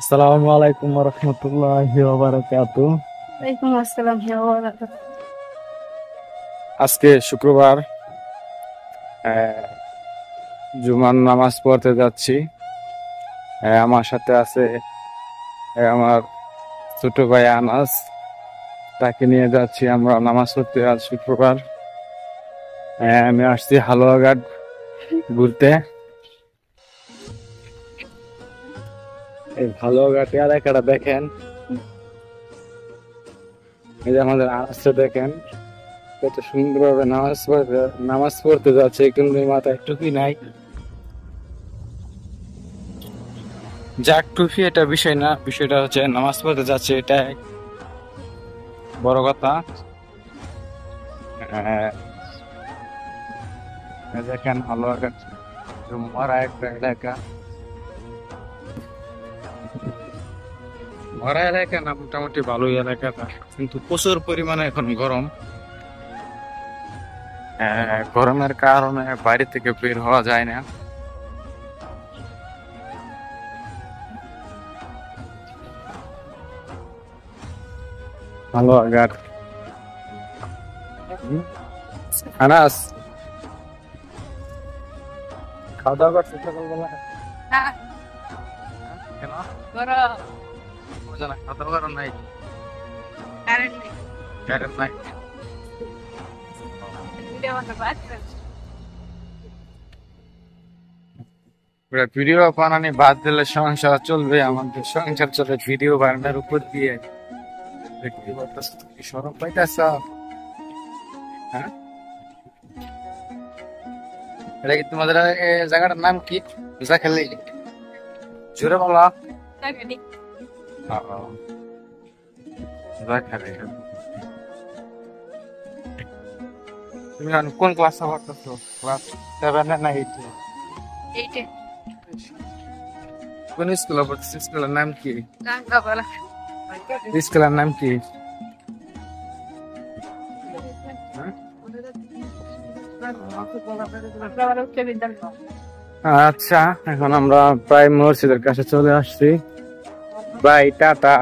আসসালামু আলাইকুম ওয়া রাহমাতুল্লাহি ওয়া বারাকাতুহু। ওয়ালাইকুম আসসালাম ওয়া বারাকাতুহু। আজকে শুক্রবার, জুমার নামাজ পড়তে যাচ্ছি। আমার সাথে আছে আমার ছোট ভাই আনাস। তাকে নিয়ে যাচ্ছি আমরা নামাজ পড়তে আজ শুক্রবার। আমি আসছি হালুয়াঘাট ঘুরতে। এই হালুয়াঘাট এলাকাটা দেখেন, এই যে আমাদের আনাসটা দেখেন কত সুন্দরভাবে নামাজ পড়তে যাচ্ছে, কিন্তু মাথায় টুপি নাই। যাক, টুপি এটা বিষয় না, বিষয়টা হচ্ছে নামাজ পড়তে যাচ্ছে, এটাই বড় কথা। দেখেন হালুয়াঘাট মরা একটা এলাকা, মরা এলাকা না, মোটামুটি ভালোই এলাকাটা, কিন্তু প্রচুর পরিমাণে এখন গরম। গরমের কারণে বাইরে থেকে বের হওয়া যায় না। হালুয়াঘাট। আনাস, খাওয়া দাওয়া করছে সকালবেলা? না, কেন? গরম, মজা না, খাওয়া দাওয়া করো নাই? কারেন্ট নেই। কারেন্ট নাই। ভিডিও বানাতে ভিডিও বানানি বাদ দিলে সংসার চলবে? আমাদের সংসার চলে ভিডিও বানানোর উপর দিয়ে। দেখতে পারতেছ, কি শরম পাইতেছ? হ্যাঁ, এটা কি তোমাদের জায়গাটার নাম কি? জাখালি? জোরে বলা। জানি। জাখালি। তুমি এখন কোন ক্লাসে পড়তেছো? ক্লাস 7 না 8? এইটে কোন স্কুলে পড়তেছো? স্কুলের নাম কি? রাঙ্গাপাড়া। স্কুলের নাম কি? হ্যাঁ? উচ্চ বিদ্যালয়। আচ্ছা, এখন আমরা প্রায় মসজিদের কাছে চলে আসছি। Bye, tata.